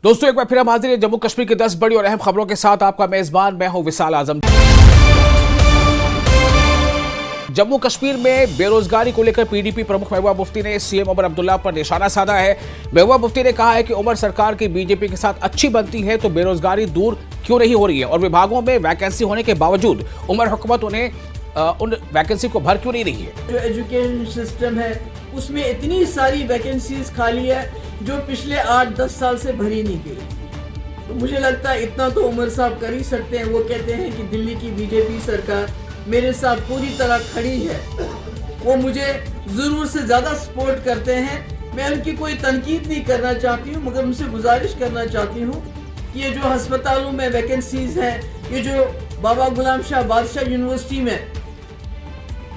दोस्तों एक बार फिर हम हाजिर हैं जम्मू कश्मीर की 10 बड़ी और अहम खबरों के साथ। आपका मेजबान मैं हूं विशाल आजम। जम्मू कश्मीर में बेरोजगारी को लेकर पीडीपी प्रमुख महबूबा मुफ्ती ने सीएम उमर अब्दुल्ला पर निशाना साधा है। महबूबा मुफ्ती ने कहा है कि उमर सरकार की बीजेपी के साथ अच्छी बनती है तो बेरोजगारी दूर क्यों नहीं हो रही है, और विभागों में वैकेंसी होने के बावजूद उमर हुकूमत उन्हें उन वैकेंसी को भर क्यों नहीं रही है। जो एजुकेशन सिस्टम है उसमें इतनी सारी वैकेंसीज खाली है जो पिछले 8-10 साल से भरी नहीं गई। तो मुझे लगता है इतना तो उमर साहब कर ही सकते हैं। वो कहते हैं कि दिल्ली की बीजेपी सरकार मेरे साथ पूरी तरह खड़ी है, वो मुझे जरूर से ज्यादा सपोर्ट करते हैं। मैं उनकी कोई तनकीद नहीं करना चाहती हूँ, मगर उनसे गुजारिश करना चाहती हूँ कि ये जो अस्पतालों में वैकेंसीज हैं, ये जो बाबा गुलाम शाह बादशाह यूनिवर्सिटी में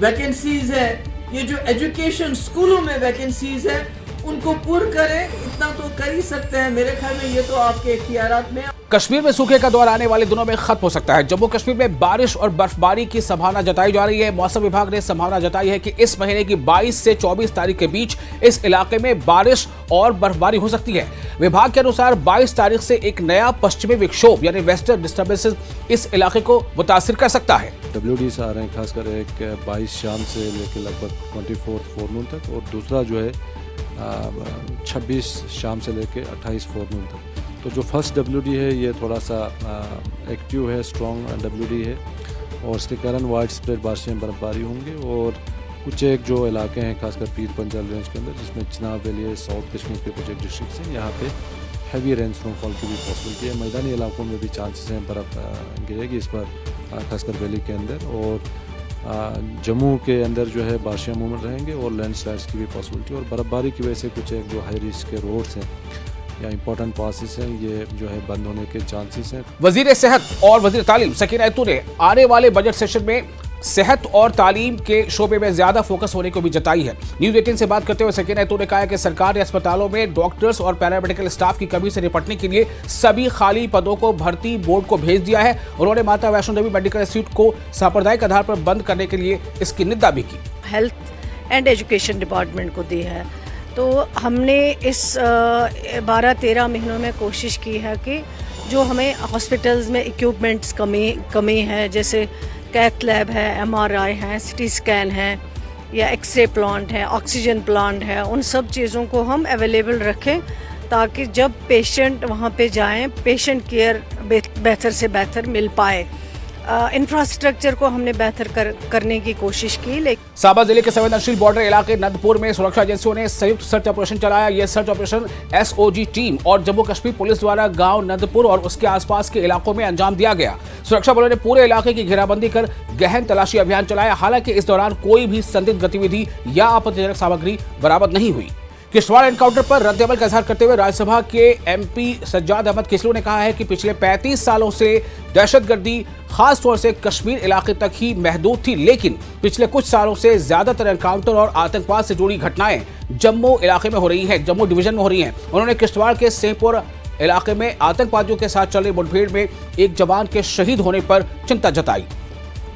वैकेंसीज है, ये जो एजुकेशन स्कूलों में वैकेंसीज है, उनको पूर्ण करें। इतना तो कर ही सकते हैं। मेरे ख्याल में ये तो आपके इख्तियारात में। कश्मीर में सूखे का दौर आने वाले दिनों में खत्म हो सकता है। जम्मू कश्मीर में बारिश और बर्फबारी की संभावना जताई जा रही है। मौसम विभाग ने संभावना जताई है कि इस महीने की 22 से 24 तारीख के बीच इस इलाके में बारिश और बर्फबारी हो सकती है। विभाग के अनुसार 22 तारीख से एक नया पश्चिमी विक्षोभ यानी वेस्टर्न डिस्टर्बेंसेस इस इलाके को मुतासिर कर सकता है। WDs आ रहे हैं, खासकर एक 22 शाम से लेकर लगभग 24 फोरनून तक, और दूसरा जो है 26 शाम से लेकर 28 फोरनून तक। तो जो फर्स्ट WD है ये थोड़ा सा एक्टिव है, स्ट्रॉन्ग WD है, और इसके कारण वाइड स्प्रेड बारिशें बर्फबारी होंगी। और कुछ एक जो इलाके हैं खासकर पीर पंजाल रेंज के अंदर, जिसमें चिनाब वैली है, साउथ कश्मीर के कुछ एक डिस्ट्रिक्ट हैं, यहाँ पे हैवी रेन स्नोफॉल की भी पॉसिबिलिटी है। मैदानी इलाकों में भी चांसेस हैं बर्फ़ गिरेगी इस पर, खासकर वैली के अंदर। और जम्मू के अंदर जो है बारिशें अमूमन रहेंगे और लैंडस्लाइड्स की भी पॉसिबिलिटी, और बर्फबारी की वजह से कुछ एक जो हाई रिस्क के रोड्स हैं या इंपॉर्टेंट पासेस हैं ये जो है बंद होने के चांसेस हैं। वजीर सेहत और वजीर तालीम सकीना ऐतू ने आने वाले बजट सेशन में सेहत और तालीम के शोबे में ज्यादा फोकस होने को भी जताई है। न्यूज़ 18 से बात करते हुए सकीना ऐतू ने कहा कि सरकार ने अस्पतालों में डॉक्टर्स और पैरामेडिकल स्टाफ की कमी से निपटने के लिए सभी खाली पदों को भर्ती बोर्ड को भेज दिया है। उन्होंने माता वैष्णो देवी मेडिकल इंस्टीट्यूट को सांप्रदायिक आधार पर बंद करने के लिए इसकी निंदा भी की। हेल्थ एंड एजुकेशन डिपार्टमेंट को दी है। तो हमने इस 12-13 महीनों में कोशिश की है कि जो हमें हॉस्पिटल्स में इक्विपमेंट्स कमी है, जैसे कैथ लैब है, MRI है, CT स्कैन है, या एक्सरे प्लांट है, ऑक्सीजन प्लांट है, उन सब चीज़ों को हम अवेलेबल रखें ताकि जब पेशेंट वहाँ पे जाएं पेशेंट केयर बेहतर से बेहतर मिल पाए। इंफ्रास्ट्रक्चर को हमने बेहतर करने की कोशिश की। लेकिन साबा जिले के संवेदनशील बॉर्डर इलाके नंदपुर में सुरक्षा एजेंसियों ने संयुक्त सर्च ऑपरेशन चलाया। यह सर्च ऑपरेशन SOG टीम और जम्मू कश्मीर पुलिस द्वारा गांव नंदपुर और उसके आसपास के इलाकों में अंजाम दिया गया। सुरक्षा बलों ने पूरे इलाके की घेराबंदी कर गहन तलाशी अभियान चलाया। हालांकि इस दौरान कोई भी संदिग्ध गतिविधि या आपत्तिजनक सामग्री बरामद नहीं हुई। किश्तवाड़ एनकाउंटर पर रद्द-ए-अमल का इजहार करते हुए राज्यसभा के MP सज्जाद अहमद किचलू ने कहा है कि पिछले 35 सालों से दहशतगर्दी खास तौर से कश्मीर इलाके तक ही महदूद थी, लेकिन पिछले कुछ सालों से ज्यादातर एनकाउंटर और आतंकवाद से जुड़ी घटनाएं जम्मू इलाके में हो रही हैं, जम्मू डिवीजन में हो रही हैं। उन्होंने किश्तवाड़ के सेमपुर इलाके में आतंकवादियों के साथ चल रही मुठभेड़ में एक जवान के शहीद होने पर चिंता जताई।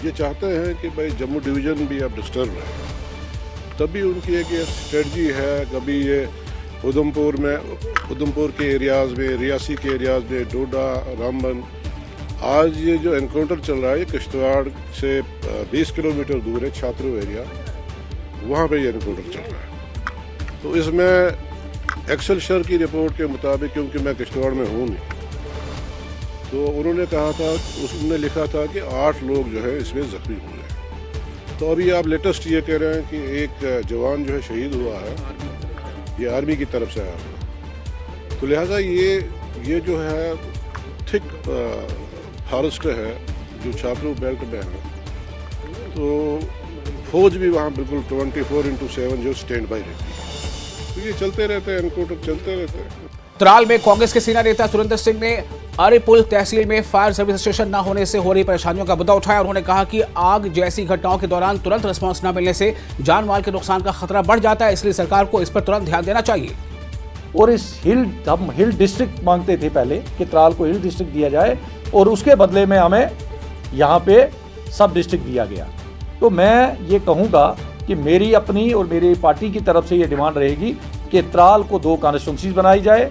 ये चाहते हैं कि भाई जम्मू डिवीजन भी अब डिस्टर्ब है, तभी उनकी एक ये स्ट्रेटजी है। कभी ये उधमपुर के एरियाज़ में, रियासी के एरियाज़ में, डोडा, रामबन। आज ये जो एनकाउंटर चल रहा है ये किश्तवाड़ से 20 किलोमीटर दूर है, छात्रों एरिया, वहाँ पे ये एनकाउंटर चल रहा है। तो इसमें एक्सेल शर की रिपोर्ट के मुताबिक, क्योंकि मैं किश्तवाड़ में हूँ नहीं, तो उन्होंने कहा था, उसने लिखा था कि 8 लोग जो है इसमें जख्मी हुए। तो अभी आप लेटेस्ट ये कह रहे हैं कि एक जवान जो है शहीद हुआ है, ये आर्मी की तरफ से आया हुआ। तो लिहाजा ये जो है थिक फॉरेस्ट है जो छापरू बेल्ट में है, तो फौज भी वहाँ बिल्कुल 24/7 जो स्टैंड बाई रहती है। तो ये चलते रहते हैं, एनकाउंटर चलते रहते हैं। त्राल में कांग्रेस के सीनियर नेता सुरेंद्र सिंह ने अरेपुल तहसील में फायर सर्विस स्टेशन न होने से हो रही परेशानियों का मुद्दा उठाया। उन्होंने कहा कि आग जैसी घटनाओं के दौरान तुरंत रिस्पांस न मिलने से जान माल के नुकसान का खतरा बढ़ जाता है, इसलिए सरकार को इस पर तुरंत ध्यान देना चाहिए। और हम हिल डिस्ट्रिक्ट मांगते थे पहले कि त्राल को हिल डिस्ट्रिक्ट दिया जाए, और उसके बदले में हमें यहाँ पे सब डिस्ट्रिक्ट दिया गया। तो मैं ये कहूँगा कि मेरी अपनी और मेरी पार्टी की तरफ से ये डिमांड रहेगी कि त्राल को 2 कॉन्स्टिट्यूंसीज बनाई जाए,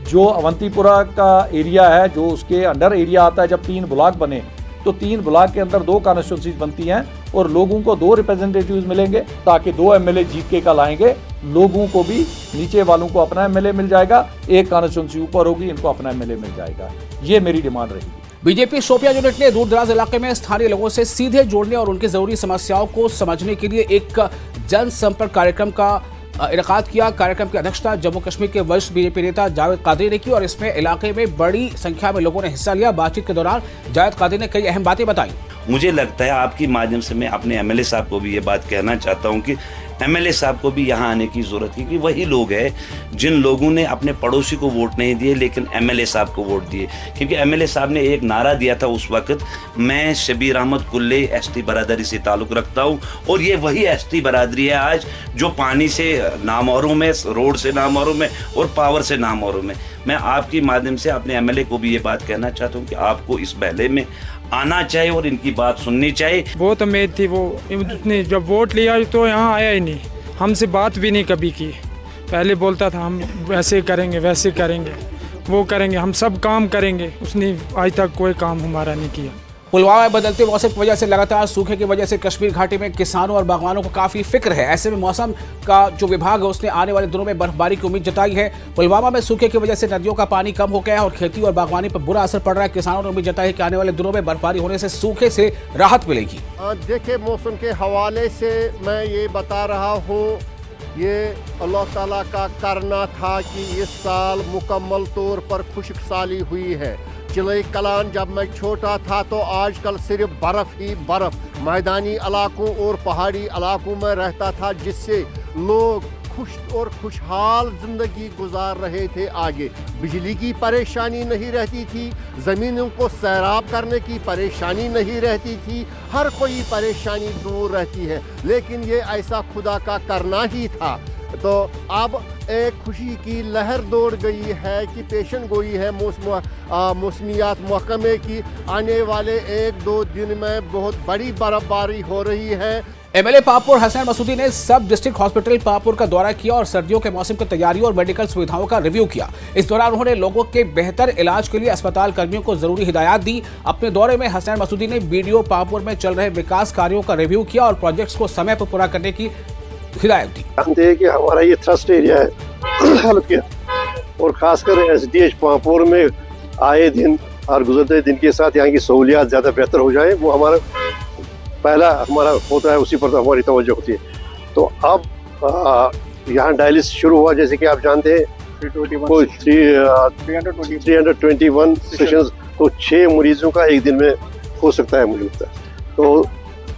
जो अवंतीपुरा का एरिया है, जो उसके अंडर एरिया आता है, जब 3 ब्लॉक बने तो 3 ब्लॉक के अंदर 2 कॉन्स्टिट्यूंसीज बनती हैं और लोगों को 2 रिप्रेजेंटेटिव्स मिलेंगे, ताकि 2 एमएलए जीत के कल आएंगे। लोगों को भी, नीचे वालों को अपना एमएलए मिल जाएगा, एक कॉन्स्टिट्यूंसी ऊपर होगी, इनको अपना एमएलए मिल जाएगा। ये मेरी डिमांड रहेगी। बीजेपी शोपियां यूनिट ने दूर दराज इलाके में स्थानीय लोगों से सीधे जुड़ने और उनकी जरूरी समस्याओं को समझने के लिए एक जनसंपर्क कार्यक्रम का इनेकाद किया। कार्यक्रम की अध्यक्षता जम्मू कश्मीर के वरिष्ठ बीजेपी नेता जावेद कादरी ने की और इसमें इलाके में बड़ी संख्या में लोगों ने हिस्सा लिया। बातचीत के दौरान जावेद कादरी ने कई अहम बातें बताई। मुझे लगता है आपकी माध्यम से मैं अपने एमएलए साहब को भी ये बात कहना चाहता हूँ कि एमएलए साहब को भी यहाँ आने की ज़रूरत है, कि वही लोग हैं जिन लोगों ने अपने पड़ोसी को वोट नहीं दिए लेकिन एमएलए साहब को वोट दिए। क्योंकि एमएलए साहब ने एक नारा दिया था उस वक्त, मैं शबीर अहमद कुल्ले एसटी बरादरी से ताल्लुक़ रखता हूँ, और ये वही एसटी बरादरी है आज जो पानी से नामौरों में, रोड से नामौरों में और पावर से नामौरों में। मैं आपकी माध्यम से अपने एमएलए को भी ये बात कहना चाहता हूँ कि आपको इस महले में आना चाहिए और इनकी बात सुननी चाहिए। बहुत उम्मीद थी, वो उसने जब वोट लिया तो यहाँ आया ही नहीं, हमसे बात भी नहीं कभी की। पहले बोलता था हम वैसे करेंगे, वैसे करेंगे, वो करेंगे, हम सब काम करेंगे, उसने आज तक कोई काम हमारा नहीं किया। पुलवामा में बदलते मौसम की वजह से लगातार सूखे की वजह से कश्मीर घाटी में किसानों और बागवानों को काफी फिक्र है। ऐसे में मौसम का जो विभाग है उसने आने वाले दिनों में बर्फबारी की उम्मीद जताई है। पुलवामा में सूखे की वजह से नदियों का पानी कम हो गया है और खेती और बागवानी पर बुरा असर पड़ रहा है। किसानों ने उम्मीद जताई है कि आने वाले दिनों में बर्फबारी होने से सूखे से राहत मिलेगी। देखिए, मौसम के हवाले से मैं ये बता रहा हूँ, ये अल्लाह ताला का करना था कि इस साल मुकम्मल तौर पर खुश्क साली हुई है। चिलई कलान जब मैं छोटा था तो आजकल सिर्फ बर्फ़ ही बर्फ़ मैदानी इलाकों और पहाड़ी इलाकों में रहता था, जिससे लोग खुश और खुशहाल ज़िंदगी गुजार रहे थे। आगे बिजली की परेशानी नहीं रहती थी, ज़मीनों को सैराब करने की परेशानी नहीं रहती थी, हर कोई परेशानी दूर रहती है। लेकिन ये ऐसा खुदा का करना ही था। तो अब एक खुशी की लहर दौड़ गई है कि पेशन गोई है मौसमियात महकमे की, आने वाले 1-2 दिन में बहुत बड़ी बर्फबारी हो रही है। एमएलए पापुर हसनैन मसूदी ने सब डिस्ट्रिक्ट हॉस्पिटल पापुर का दौरा किया और सर्दियों के मौसम की तैयारियों और मेडिकल सुविधाओं का रिव्यू किया। इस दौरान उन्होंने लोगों के बेहतर इलाज के लिए अस्पताल कर्मियों को जरूरी हिदायत दी। अपने दौरे में हसनैन मसूदी ने बीडीओ पापुर में चल रहे विकास कार्यों का रिव्यू किया और प्रोजेक्ट्स को समय पर पूरा करने की हिदायत दी। जानते हैं कि हमारा ये थ्रस्ट एरिया है हेल्थ केयर, और खासकर एसडीएच पापुर में आए दिन और गुजरते दिन के साथ यहाँ की सहूलियात ज़्यादा बेहतर हो जाए, वो हमारा पहला होता है, उसी पर तो हमारी तवज्जो होती है। तो अब यहाँ डायलिसिस शुरू हुआ, जैसे कि आप जानते हैं 321 सेशंस, तो 6 मरीजों का एक दिन में हो सकता है, मुझे लगता है। तो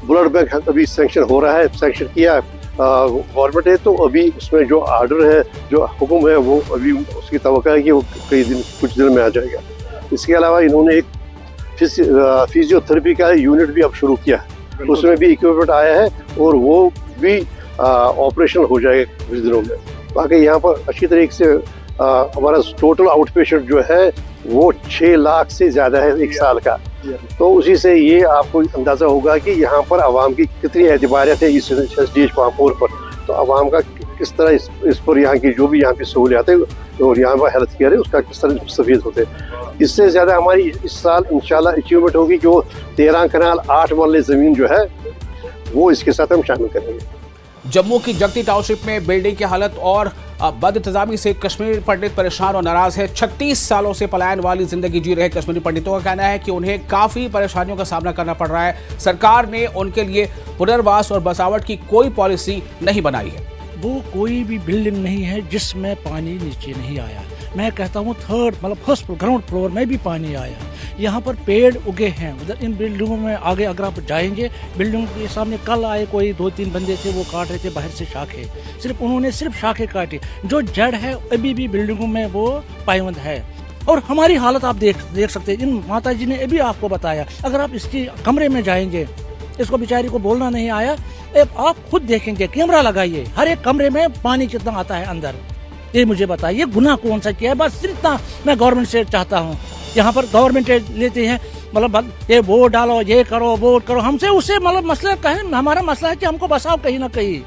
ब्लड बैंक अभी सेंक्शन हो रहा है, सेंक्शन किया गवर्नमेंट है, तो अभी उसमें जो आर्डर है, जो हुक्म है, वो अभी उसकी तवक्का है कि वो कुछ दिन में आ जाएगा। इसके अलावा इन्होंने एक फिजियोथेरेपी का यूनिट भी अब शुरू किया है, उसमें भी इक्विपमेंट आया है और वो भी ऑपरेशनल हो जाएगा कुछ दिनों में। बाकी यहाँ पर अच्छी तरीके से हमारा टोटल आउट पेशेंट जो है वो 6 लाख से ज़्यादा है एक साल का। तो उसी से ये आपको अंदाज़ा होगा कि यहाँ पर आवाम की कितनी एतबारियत है इस एसडीएच पापुर पर। तो आवाम का किस तरह इस पर यहाँ की जो भी यहाँ की सहूलियात है और यहाँ पर हेल्थ केयर है उसका किस तरह मुस्तफीद होते हैं। इससे ज़्यादा हमारी इस साल इंशाल्लाह अचीवमेंट होगी कि वो 13 कनाल 8 मरले ज़मीन जो है वो इसके साथ हम शामिल करेंगे। जम्मू की जगती टाउनशिप में बिल्डिंग की हालत और बदइंतजामी से कश्मीरी पंडित परेशान और नाराज है। 36 सालों से पलायन वाली जिंदगी जी रहे कश्मीरी पंडितों का कहना है कि उन्हें काफी परेशानियों का सामना करना पड़ रहा है। सरकार ने उनके लिए पुनर्वास और बसावट की कोई पॉलिसी नहीं बनाई है। वो कोई भी बिल्डिंग नहीं है जिसमें पानी नीचे नहीं आया। मैं कहता हूँ फर्स्ट ग्राउंड फ्लोर में भी पानी आया। यहाँ पर पेड़ उगे हैं उधर इन बिल्डिंगों में। आगे अगर आप जाएंगे बिल्डिंग के सामने कल आए कोई 2-3 बंदे थे, वो काट रहे थे बाहर से शाखें, उन्होंने सिर्फ शाखें काटी। जो जड़ है अभी भी बिल्डिंगों में वो पायबंद है। और हमारी हालत आप देख सकते हैं। इन माता जी ने अभी आपको बताया, अगर आप इसकी कमरे में जाएंगे, इसको बेचारी को बोलना नहीं आया, आप खुद देखेंगे, कैमरा लगाइए, हर एक कमरे में पानी कितना आता है अंदर। ये मुझे बताइए गुनाह कौन सा किया है? बस सिर्फ इतना मैं गवर्नमेंट से चाहता हूँ। यहाँ पर गवर्नमेंट लेते हैं, ये वोट डालो, ये करो, वोट करो, हमसे उससे मसला कहे। हमारा मसला है कि हमको बसाओ कहीं ना कहीं।